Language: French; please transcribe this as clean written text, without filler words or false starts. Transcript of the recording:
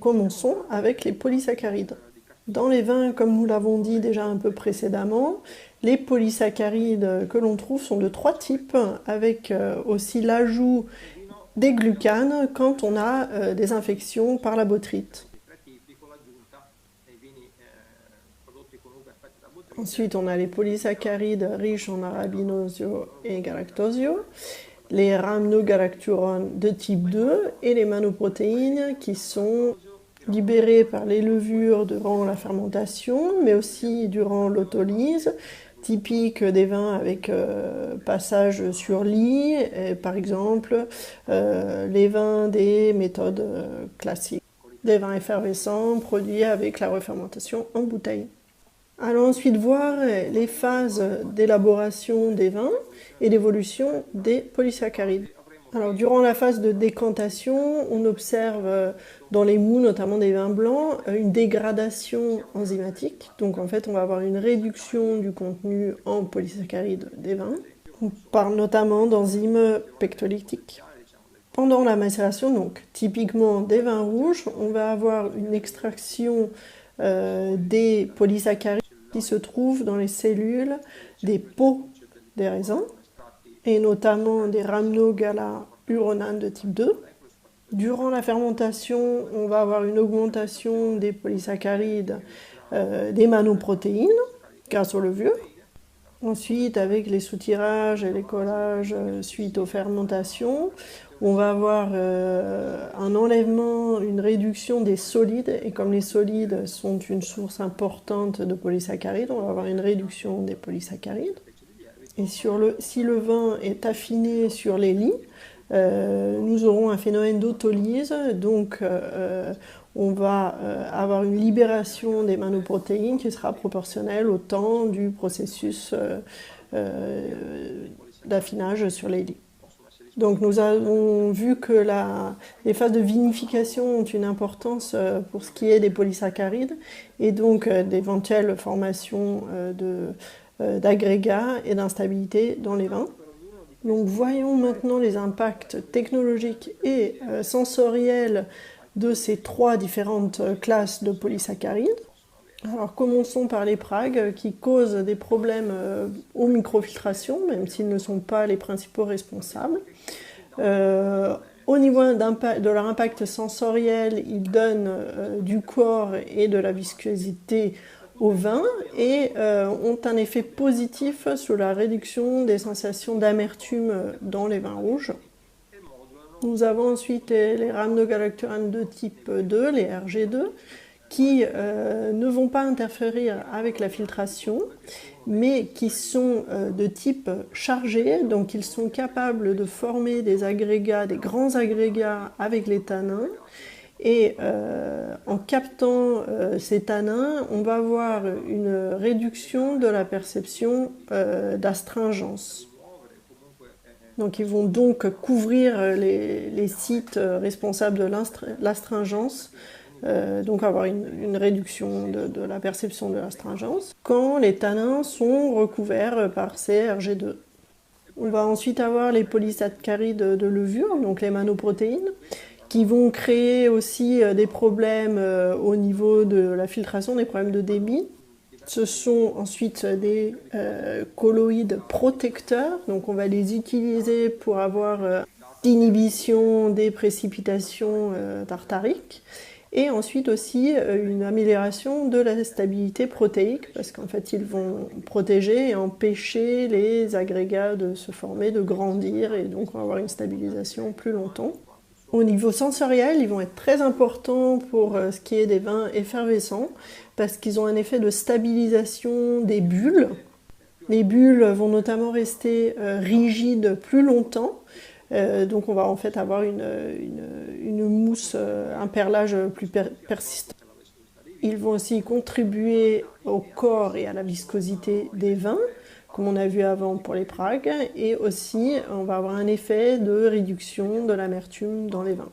Commençons avec les polysaccharides. Dans les vins, comme nous l'avons dit déjà un peu précédemment, les polysaccharides que l'on trouve sont de 3 types, avec aussi l'ajout des glucanes quand on a des infections par la botryte. Ensuite, on a les polysaccharides riches en arabinosio et galactosio, les rhamnogalacturones de type 2 et les manoprotéines qui sont libérées par les levures durant la fermentation, mais aussi durant l'autolyse, typique des vins avec passage sur lit, et par exemple les vins des méthodes classiques, des vins effervescents produits avec la refermentation en bouteille. Allons ensuite voir les phases d'élaboration des vins et d'évolution des polysaccharides. Alors, durant la phase de décantation, on observe dans les mous, notamment des vins blancs, une dégradation enzymatique. Donc en fait, on va avoir une réduction du contenu en polysaccharides des vins. On parle notamment d'enzymes pectolytiques. Pendant la macération, donc typiquement des vins rouges, on va avoir une extraction des polysaccharides qui se trouvent dans les cellules des peaux des raisins, et notamment des rhamnogalaluronanes de type 2. Durant la fermentation, on va avoir une augmentation des polysaccharides, des manoprotéines, grâce aux levures. Ensuite, avec les soutirages et les collages suite aux fermentations, on va avoir un enlèvement, une réduction des solides, et comme les solides sont une source importante de polysaccharides, on va avoir une réduction des polysaccharides. Et si le vin est affiné sur les lits, nous aurons un phénomène d'autolyse, donc on va avoir une libération des manoprotéines qui sera proportionnelle au temps du processus d'affinage sur les lits. Donc nous avons vu que les phases de vinification ont une importance pour ce qui est des polysaccharides, et donc d'éventuelles formations d'agrégats et d'instabilité dans les vins. Donc voyons maintenant les impacts technologiques et sensoriels de ces 3 différentes classes de polysaccharides. Alors commençons par les pragues qui causent des problèmes aux microfiltrations, même s'ils ne sont pas les principaux responsables. Au niveau de leur impact sensoriel, ils donnent du corps et de la viscosité au vin et ont un effet positif sur la réduction des sensations d'amertume dans les vins rouges. Nous avons ensuite les rhamnogalacturanes de type 2, les RG2, qui ne vont pas interférer avec la filtration, mais qui sont de type chargé, donc ils sont capables de former des agrégats, des grands agrégats avec les tanins, et en captant ces tanins, on va avoir une réduction de la perception d'astringence. Donc ils vont donc couvrir les sites responsables de l'astringence, donc avoir une réduction de la perception de l'astringence, quand les tanins sont recouverts par ces RG2. On va ensuite avoir les polysaccharides de levure, donc les manoprotéines, qui vont créer aussi des problèmes au niveau de la filtration, des problèmes de débit. Ce sont ensuite des colloïdes protecteurs, donc on va les utiliser pour avoir l'inhibition des précipitations tartariques, et ensuite aussi une amélioration de la stabilité protéique, parce qu'en fait ils vont protéger et empêcher les agrégats de se former, de grandir, et donc on va avoir une stabilisation plus longtemps. Au niveau sensoriel, ils vont être très importants pour ce qui est des vins effervescents, parce qu'ils ont un effet de stabilisation des bulles. Les bulles vont notamment rester rigides plus longtemps, donc on va en fait avoir une mousse, un perlage plus persistant. Ils vont aussi contribuer au corps et à la viscosité des vins, comme on a vu avant pour les pragues, et aussi on va avoir un effet de réduction de l'amertume dans les vins.